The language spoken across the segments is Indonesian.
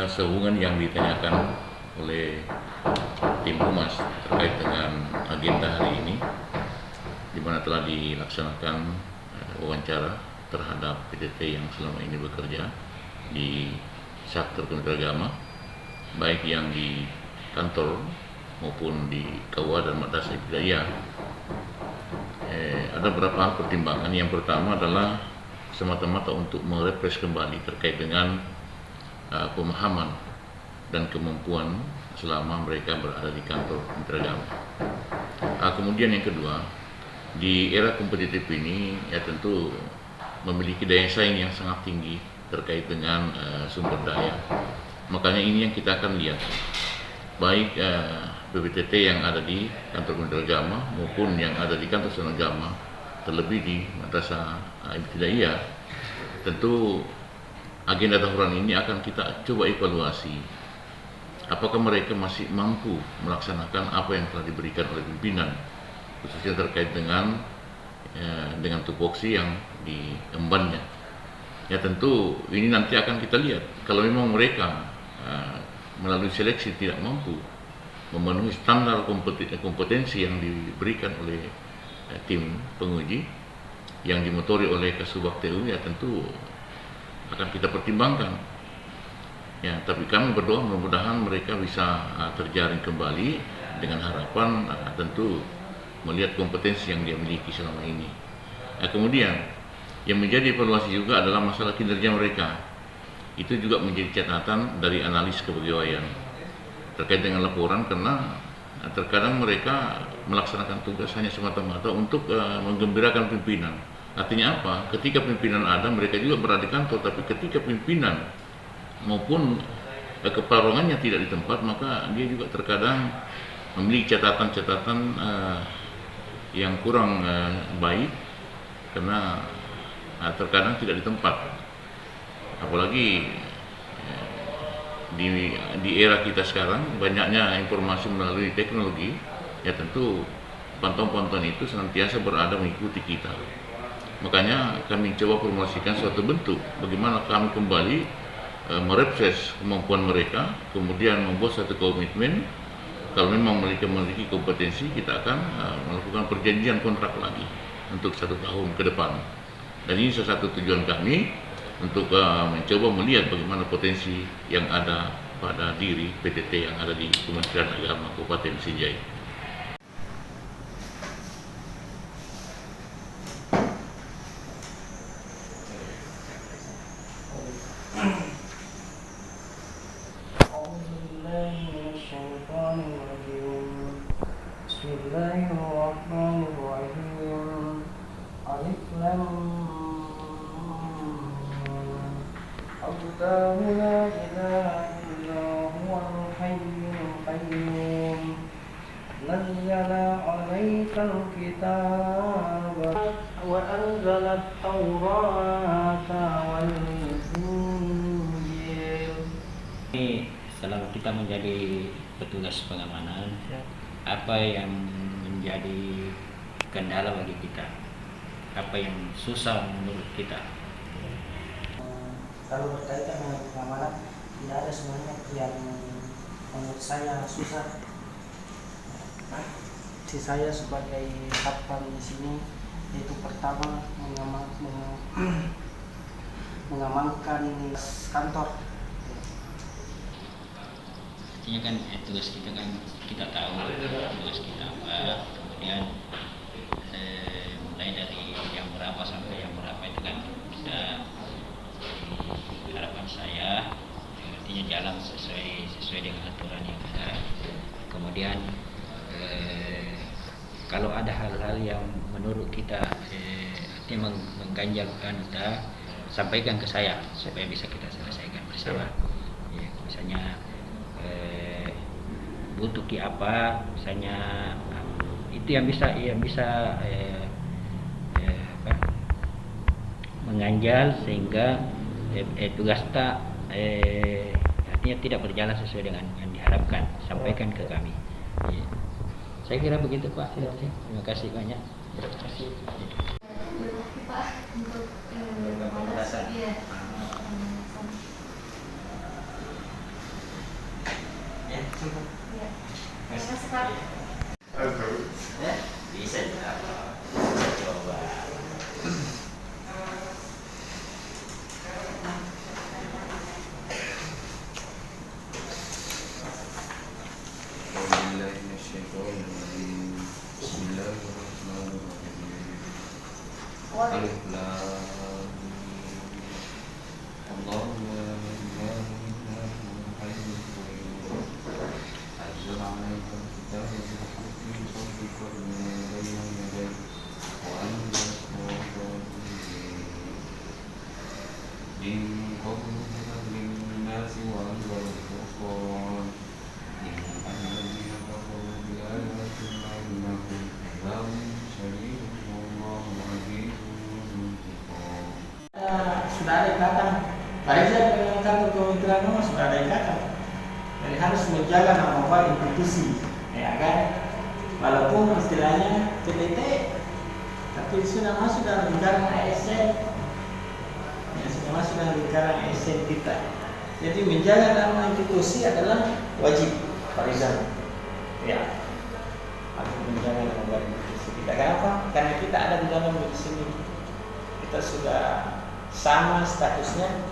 sehubungan yang ditanyakan oleh tim Humas terkait dengan agenda hari ini, di mana telah dilaksanakan wawancara terhadap PTT yang selama ini bekerja di sektor Kementerian Agama, baik yang di kantor maupun di KUA dan Madrasah Ibtidaiyah. Ada beberapa pertimbangan. Yang pertama adalah semata-mata untuk merefresh kembali terkait dengan pemahaman dan kemampuan selama mereka berada di kantor Kementerian Agama. Kemudian yang kedua, di era kompetitif ini ya tentu memiliki daya saing yang sangat tinggi terkait dengan sumber daya. Makanya ini yang kita akan lihat, baik PPTT yang ada di kantor Kementerian Agama maupun yang ada di kantor Kementerian Agama, terlebih di Madrasah Ibtidaiyah. Tentu agenda tahunan ini akan kita coba evaluasi, apakah mereka masih mampu melaksanakan apa yang telah diberikan oleh pimpinan, khususnya terkait dengan tupoksi yang diembannya. Ya tentu ini nanti akan kita lihat. Kalau memang mereka melalui seleksi tidak mampu memenuhi standar kompetensi yang diberikan oleh tim penguji yang dimotori oleh Kasubag TU, ya tentu akan kita pertimbangkan. Ya, tapi kami berdoa mudah-mudahan mereka bisa terjaring kembali dengan harapan tentu melihat kompetensi yang dia miliki selama ini. Kemudian yang menjadi evaluasi juga adalah masalah kinerja mereka. Itu juga menjadi catatan dari analis kepegawaian terkait dengan laporan, karena terkadang mereka melaksanakan tugas hanya semata-mata untuk menggembirakan pimpinan. Artinya apa? Ketika pimpinan ada, mereka juga berada di kantor, tapi ketika pimpinan maupun kepala ruangannya tidak di tempat, maka dia juga terkadang memiliki catatan-catatan yang kurang baik, karena terkadang tidak di tempat. Apalagi di era kita sekarang banyaknya informasi melalui teknologi, ya tentu pantauan-pantauan itu senantiasa berada mengikuti kita. Makanya kami coba promosikan suatu bentuk bagaimana kami kembali merefresh kemampuan mereka, kemudian membuat satu komitmen. Kalau memang mereka memiliki kompetensi, kita akan melakukan perjanjian kontrak lagi untuk 1 tahun ke depan. Dan ini salah satu tujuan kami untuk mencoba melihat bagaimana potensi yang ada pada diri PTT yang ada di Kementerian Agama Kabupaten Sinjai. Bismillahirrahmanirrahim. Alif lam Allahu la ilaha illa huwal hayyul qayyum. Nazzala 'alaikal kitaba wa anzala at-taurata wal injil. Selama kita menjadi petugas pengamanan, apa yang menjadi kendala bagi kita? Apa yang susah menurut kita? Kalau berkaitan dengan pengamanan, tidak ada sebenarnya yang menurut saya susah. Saya sebagai satpam di sini, yaitu pertama mengamankan kantor. Artinya kan tugas kita kan kita tahu tugas kita apa, kemudian mulai dari yang berapa sampai yang berapa itu kan sudah harapan saya, artinya jalan sesuai dengan aturan yang ada. Kemudian kalau ada hal-hal yang menurut kita artinya mengganjalkan kita, sampaikan ke saya supaya bisa kita selesaikan bersama. Ya, misalnya butuh apa, misalnya itu yang bisa mengganjal sehingga tugas kita artinya tidak berjalan sesuai dengan yang diharapkan, sampaikan ke kami. Ya. Saya kira begitu Pak. Terima kasih banyak. Terima kasih. Pak, untuk Sudah ada ikatan. Pariza dengan kantor Kementerian Agama sudah ada ikatan. Jadi harus menjaga nama baik institusi, ya kan? Walaupun istilahnya PTT, tapi sudah masuk dalam lingkaran ASN, ya, sudah masuk dalam lingkaran ASN kita. Jadi menjaga nama institusi adalah wajib Pariza. Ya, harus menjaga nama baik institusi kita. Kenapa? Karena kita ada di dalam sini. Kita sudah sama statusnya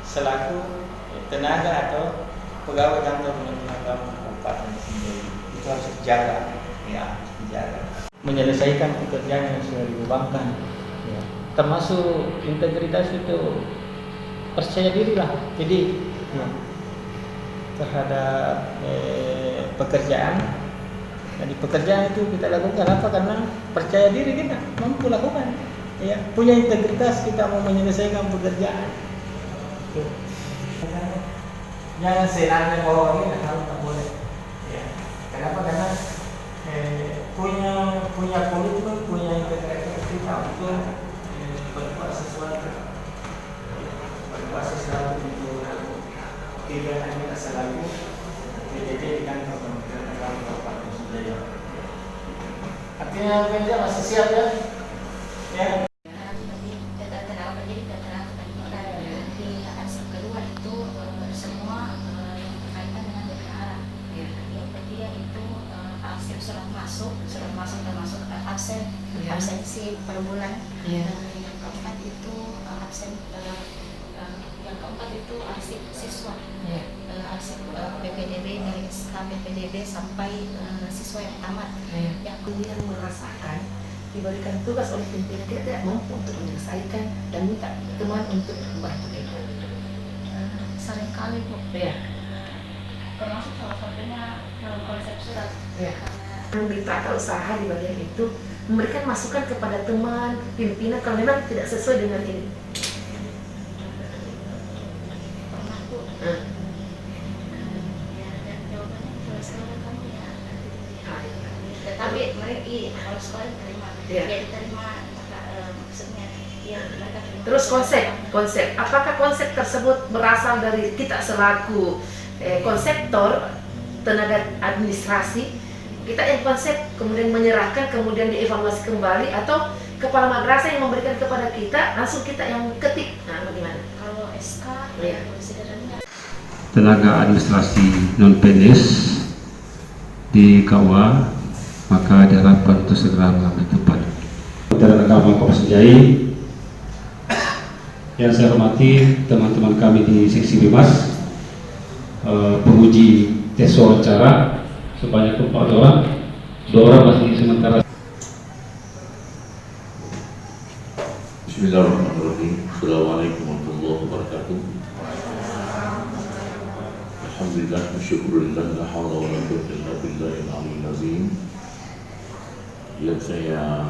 selaku tenaga atau pegawai kantor Kementerian Agama Kabupaten sendiri. Itu harus dijaga, ya, harus dijaga. Menyelesaikan pekerjaan yang sudah dibebankan, ya. Termasuk integritas itu percaya diri lah. Jadi ya, terhadap pekerjaan. Jadi pekerjaan itu kita lakukan apa? Karena percaya diri kita mampu lakukan. Ya, punya integritas kita mau menyelesaikan pekerjaan. Tuh. Jangan senangnya bahwa ini tak boleh. Ya. Kenapa? Karena punya komitmen, punya integritas kita untuk berbuat sesuatu. Berbuat sesuatu untuk kegiatan kita selaku PTT di kantor Kementerian Agama Kabupaten Sunjaya. Artinya Benja masih siap ya? Ya. Surat masuk termasuk absensi per bulan. Yang keempat itu absen yang keempat itu arsip siswa. Arsip PPDB dari SK PPDB sampai siswa yang tamat. Yang kemudian merasakan diberikan tugas oleh pimpinan dia tidak mampu untuk menyelesaikan dan minta teman untuk membantu kita. Seringkali Bu. Termasuk salah satunya dalam konsep surat. Di tata usaha di bagian itu memberikan masukan kepada teman, pimpinan kalau memang tidak sesuai dengan ini. Tetapi mereka kalau sekolah diterima, ya diterima maksudnya ya mereka terima. Terus konsep, apakah konsep tersebut berasal dari kita selaku konseptor tenaga administrasi? Kita yang konsep kemudian menyerahkan kemudian dievaluasi kembali atau kepala madrasah yang memberikan kepada kita langsung kita yang ketik. Nah, bagaimana? Kalau SK ya tenaga administrasi non PNS di KUA, maka diharapkan untuk segera mengambil tempat. Kementerian Agama Kabupaten Sunjaya yang saya hormati teman-teman kami di seksi Bimas, penguji tes wawancara sebanyak 4 orang, 2 orang masih sementara. Bismillahirrahmanirrahim. Assalamualaikum warahmatullahi wabarakatuh. Alhamdulillah, syukurillah, la haula wa la quwwata illa billahil aliyyil azim. Yang saya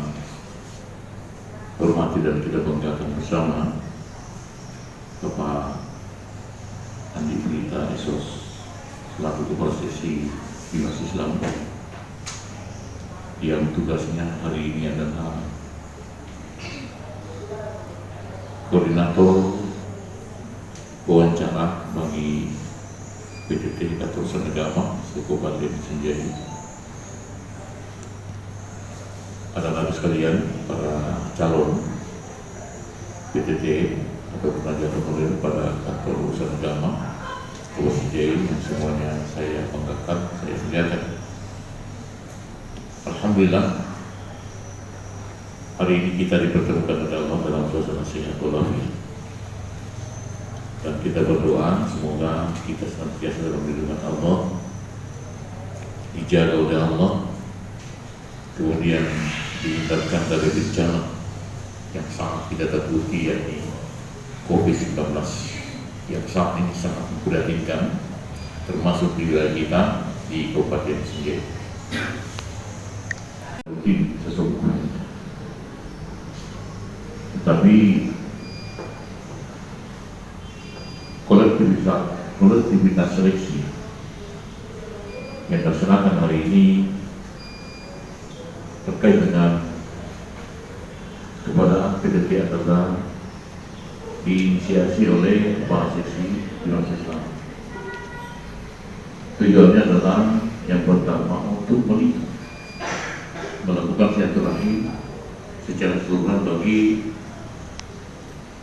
hormati dan kita banggakan bersama Bapak Andi Pelita Esos selaku Kepala Seksi Bimas Islam yang tugasnya hari ini adalah koordinator wawancara bagi PTT atau Senegama Kabupaten Sunjaya. Anak-anak sekalian, para calon PTT atau pengajar honorer pada kantor urusan agama Kabupaten Sunjaya yang semuanya saya banggakan, saya muliakan. Alhamdulillah, hari ini kita dipertemukan oleh Allah dalam suasana sehat walafiat. Dan kita berdoa semoga kita senantiasa dalam lindungan Allah, dijaga oleh Allah, kemudian dihindarkan dari bencana yang sangat kita takuti, yakni COVID-19 yang saat ini sangat memprihatinkan, termasuk di wilayah kita di Kabupaten Sengketa. Sesungguhnya, tetapi kolektivitas seleksi yang terserahkan hari ini terkait dengan kepada PDT adalah diinisiasi oleh para seksi Dewan Islam. Tujuannya adalah yang pertama untuk melakukan silaturahmi secara keseluruhan bagi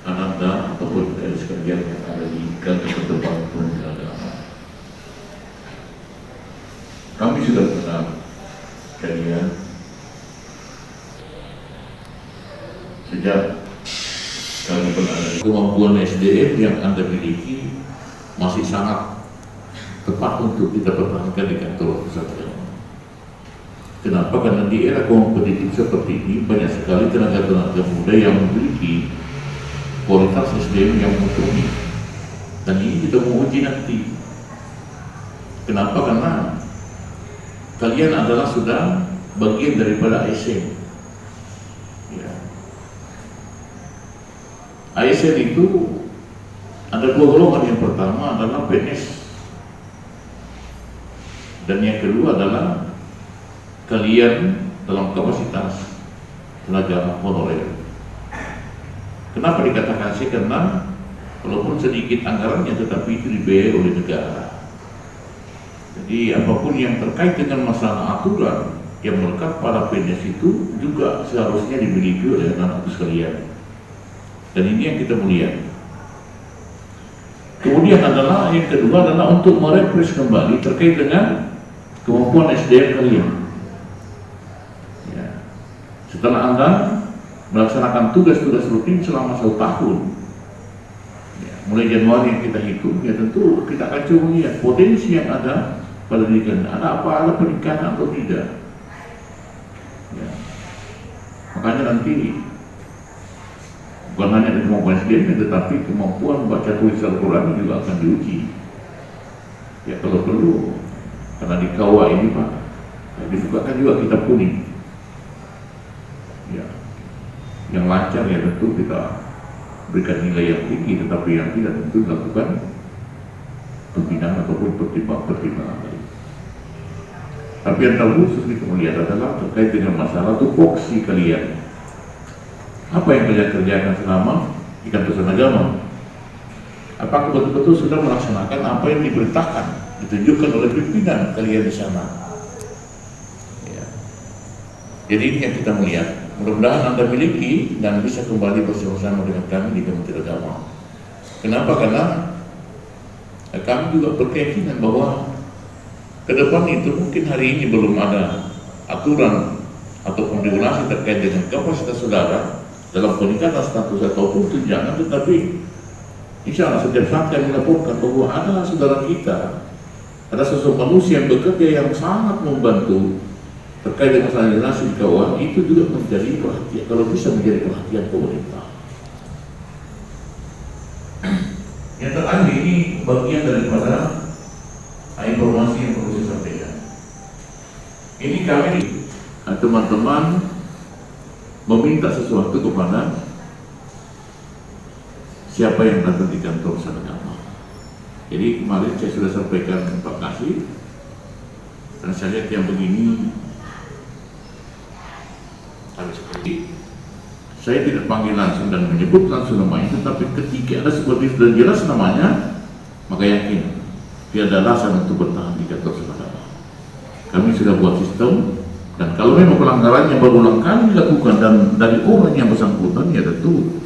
ananda ataupun sekalian yang ada di kantor tempat Kementerian Agama. Kami sudah kenal kalian sejak kami berada. Kemampuan SDM yang Anda miliki masih sangat tepat untuk kita pertahankan di kantor pusat agama. Kenapa? Karena di era kompetitif seperti ini banyak sekali tenaga-tenaga muda yang memiliki kualitas SDM yang mumpuni, dan ini kita mau uji nanti. Kenapa? Karena kalian adalah sudah bagian daripada ASN. Ya. ASN itu ada dua golongan. Yang pertama adalah PNS, dan yang kedua adalah kalian dalam kapasitas tenaga honorer. Kenapa dikatakan sih? Karena walaupun sedikit anggarannya, tetapi itu dibayar oleh negara. Jadi apapun yang terkait dengan masalah aturan yang melekat pada PNS itu juga seharusnya dimiliki oleh anak-anak sekalian. Dan ini yang kita melihat. Kemudian adalah yang kedua adalah untuk merefresh kembali terkait dengan kemampuan SDM kalian. Ya. Setelah Anda melaksanakan tugas-tugas rutin selama 1 tahun, ya, mulai Januari yang kita hitung, ya tentu kita akan coba melihat potensi yang ada pada diri Anda. Ada apa peningkatan atau tidak? Ya. Makanya nanti bukan hanya ada kemampuan SDM, tetapi kemampuan baca tulis Al-Quran juga akan diuji. Ya kalau perlu, karena di KUA ini Pak, ya, dibukakan juga kitab kuning. Ya, yang lancar ya tentu kita berikan nilai yang tinggi, tetapi yang tidak tentu dilakukan pembinaan ataupun pertimbangan lain. Tapi yang terkhusus kita melihat adalah terkait dengan masalah tupoksi kalian. Apa yang kalian kerjakan selama di kantor agama? Apakah betul-betul sudah melaksanakan apa yang diperintahkan, ditunjukkan oleh pimpinan kalian di sana? Ya. Jadi ini yang kita melihat. Mudah-mudahan Anda miliki dan bisa kembali bersama-sama dengan kami di Kementerian Agama. Kenapa? Karena kami juga berkeyakinan bahwa ke depan itu mungkin hari ini belum ada aturan ataupun regulasi terkait dengan kapasitas saudara dalam peningkatan status ataupun tunjangan, tetapi insya Allah setiap saat kami laporkan bahwa ada saudara kita, ada sosok manusia yang bekerja yang sangat membantu terkait dengan masalah generasi di kawan, itu juga menjadi perhatian, kalau bisa menjadi perhatian pemerintah. Yang terakhir ini bagian daripada informasi yang perlu saya sampaikan. Ini kami teman-teman meminta sesuatu kepada siapa yang datang di kantor agama. Jadi kemarin saya sudah sampaikan Pak Kasih, dan saya lihat yang begini harus seperti saya tidak panggil langsung dan menyebut langsung namanya, tetapi ketika ada seperti sudah jelas namanya, maka yakin tidak ada alasan untuk bertahan di kantor agama. Kami sudah buat sistem. Dan kalau memang pelanggarannya berulang kali dilakukan dan dari orang yang bersangkutan, ya tentu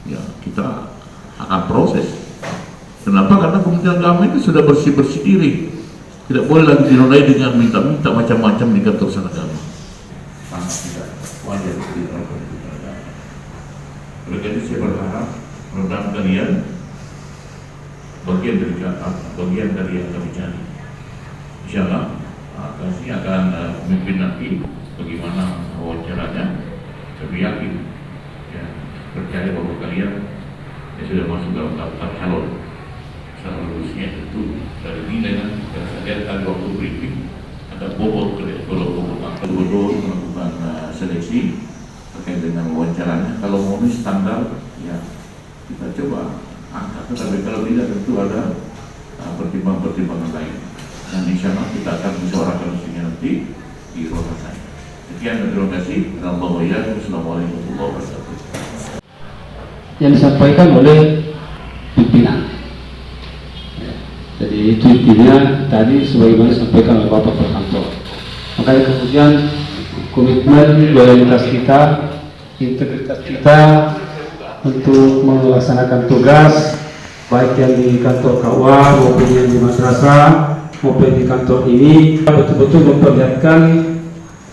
ya kita akan proses. Kenapa? Karena Kementerian Agama itu sudah bersih-bersih diri, tidak boleh lagi dinilai dengan minta-minta macam-macam di kantor agama. Sangat tidak wajar di dalam Kementerian Agama. Oleh karena itu saya berharap mudah-mudahan kalian bagian dari kata, bagian dari yang kami cari. Insyaallah Kasih akan memimpin nanti bagaimana wawancaranya, Kami yakin, ya, percaya bahwa kalian sudah masuk dalam daftar calon. Secara lulusnya tentu dari nilai nanti. Karena saya lihat tadi waktu briefing ada bobot melakukan seleksi terkait dengan wawancaranya. Kalau memenuhi standar, ya kita coba angkat. Tapi kalau tidak, tentu ada pertimbangan-pertimbangan lain. Dan insya Allah kita akan musyawarahkan nanti di ruangan saya. Sekian dan terima kasih. Assalamualaikum warahmatullahi wabarakatuh. Yang disampaikan oleh pimpinan. Jadi itu intinya tadi sebagaimana disampaikan oleh Bapak Perkantor. Makanya kemudian komitmen, loyalitas kita, integritas kita untuk melaksanakan tugas baik yang di kantor KUA maupun yang di madrasah maupun di kantor ini betul-betul memperlihatkan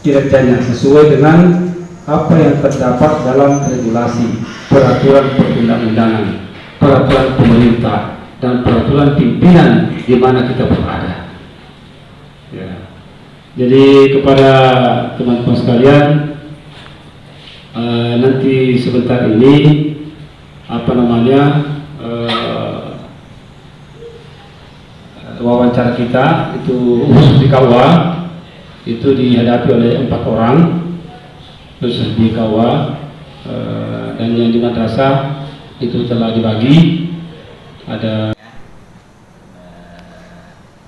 kinerjanya sesuai dengan apa yang terdapat dalam regulasi, peraturan perundang-undangan, peraturan pemerintah, dan peraturan pimpinan di mana kita berada. Ya. Jadi kepada teman-teman sekalian, nanti sebentar ini wawancara kita itu khusus di KUA itu dihadapi oleh 4 orang khusus di KUA, dan yang di madrasah itu telah dibagi ada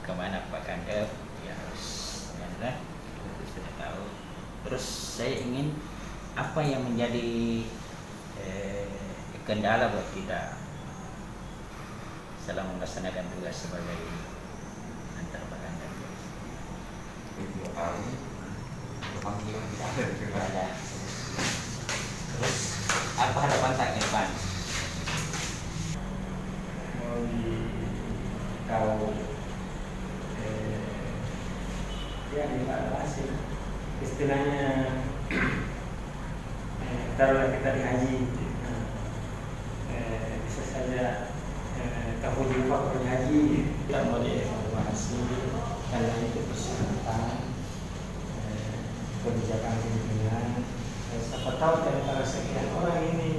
kemana Pak Kandep ya harus ya, sudah tahu. Terus saya ingin apa yang menjadi kendala buat kita selama melaksanakan tugas sebagai antar Pak Kandep. Terus apa harapan tak ke depan? Kalau ya dievaluasi istilahnya taruhlah kita di haji, bisa saja tahun ini waktu haji kita mau dievaluasi karena itu persyaratan kebijakan pimpinan. Siapa tahu di antara sekian orang ini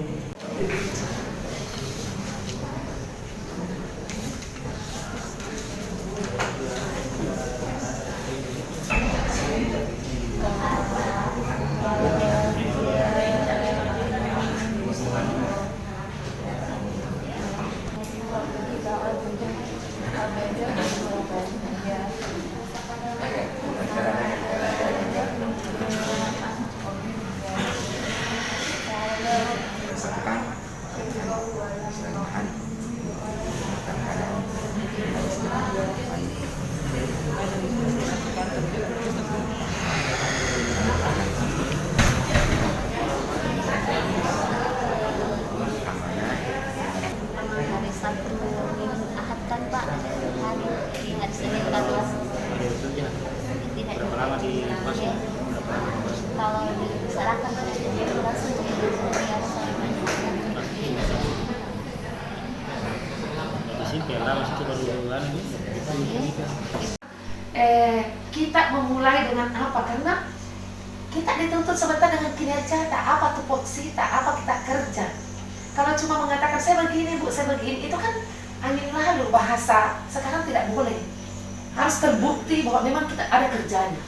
hari Sabtu Minggu Ahad kan Pak, hari ingat Senin Kamis tidak kalau diserahkan langsung kita memulai dengan apa? Karena kita dituntut sebentar dengan kinerja, tak apa tupoksi, tak apa kita kerja. Kalau cuma mengatakan saya begini Bu, saya begini, itu kan angin lalu bahasa. Sekarang tidak boleh. Harus terbukti bahwa memang kita ada kerjanya.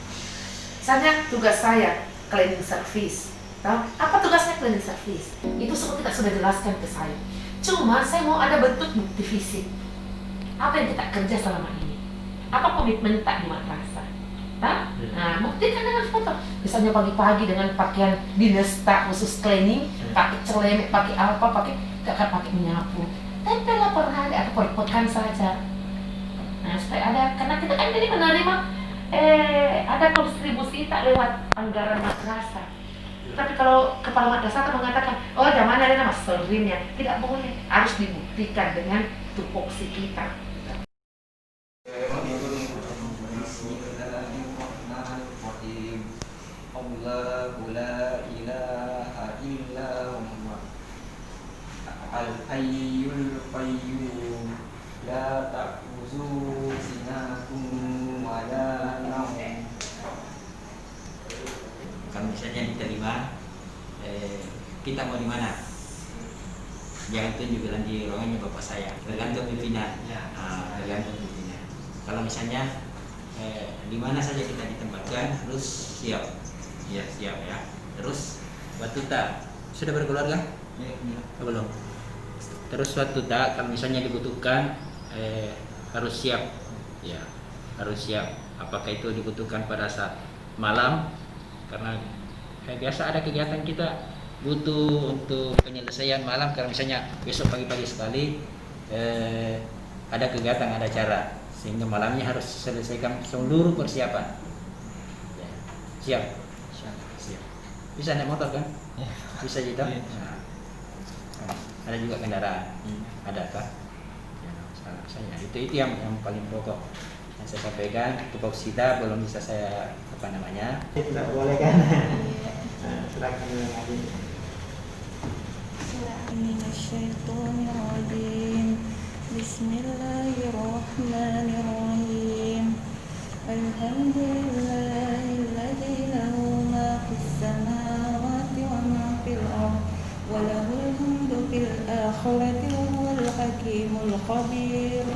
Misalnya tugas saya cleaning service. Tahu? Apa tugasnya cleaning service? Itu semua kita sudah jelaskan ke saya. Cuma saya mau ada bentuk bukti fisik. Apa yang kita kerja selama ini? Apa komitmen tak di madrasah? Nah, buktikan dengan foto. Misalnya pagi-pagi dengan pakaian dinas tak khusus cleaning, pakai celemek, pakai apa, pakai menyapu. Tempellah per hari atau per pekan saja. Nah, supaya ada, karena kita kan jadi menerima ada kontribusi tak lewat anggaran madrasah. Tapi kalau kepala madrasah kan mengatakan, oh zaman ada nama selimnya, tidak boleh, harus dibuktikan dengan tupoksi kita. Allahu la ilaha illa huwa al-hayyul qayyum la ta'khudhuhu sinatun wa la nawm. Kalau misalnya diterima kita mau di mana. Jangan tunjuk bilang di ruangannya bapak saya, tergantung pimpinan. Tergantung pimpinan. Kalau misalnya di mana saja kita ditempatkan harus siap. Ya, siap ya. Terus Watuta sudah berkeluarga? Belum. Terus Watuta kalau misalnya dibutuhkan harus siap. Ya, harus siap. Apakah itu dibutuhkan pada saat malam? Karena biasa ada kegiatan kita butuh untuk penyelesaian malam, karena misalnya besok pagi-pagi sekali ada kegiatan, ada acara, sehingga malamnya harus selesaikan seluruh persiapan. Ya. Siap. Bisa naik motor kan? Bisa gitu. Nah, ada juga kendaraan. Adakah? Ya, saya itu yang paling pokok yang saya sampaikan. Tupoksida belum bisa saya tidak boleh kan? Silakan. Bismillahirrahmanirrahim. Alhamdulillahilladzi lahu ma fis samawati wa ma fil ardh wa lahul hamdu fil akhirati wa huwal hakimul khabir.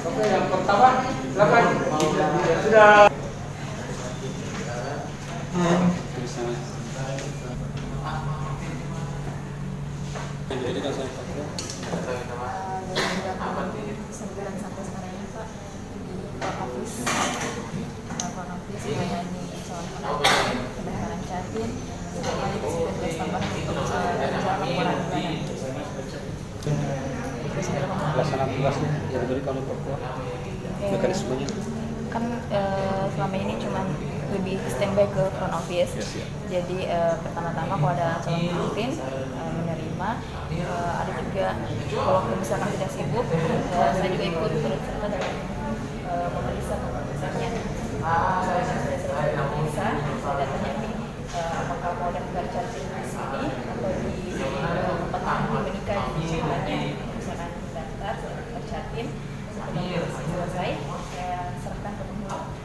Oke, yang pertama silakan. Sudah. Sembilan sampai sekarang ini Pak di Pakapis, melayani calon pendaftaran Jatim, melayani tugas tambahan untuk jalan laporan bulanan. Pelaksanaan tugasnya yang diberikan oleh Papua, mekanismenya Kan selama ini cuma lebih standby ke front office. Jadi pertama-tama kalau ada calon pemimpin menerima, ada juga kalau misalkan tidak sibuk, saya juga ikut turut serta dalam memeriksa keputusannya. Saya sudah selesai memeriksa, saya tanya nih apakah mau daftar Jatim di sini atau di tempat kami menikah di Cikaranya. Misalkan daftar Jatim, setelah selesai saya serahkan ke penghulu.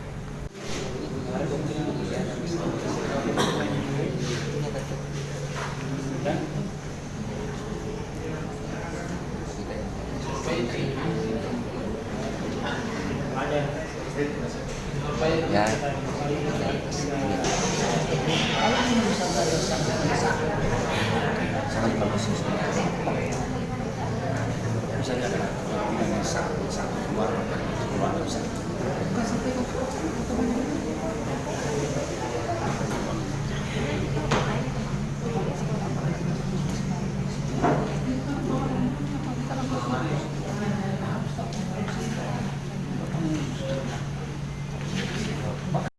Ya. Sangat bagus. Misalnya ada sangat keluar bisa.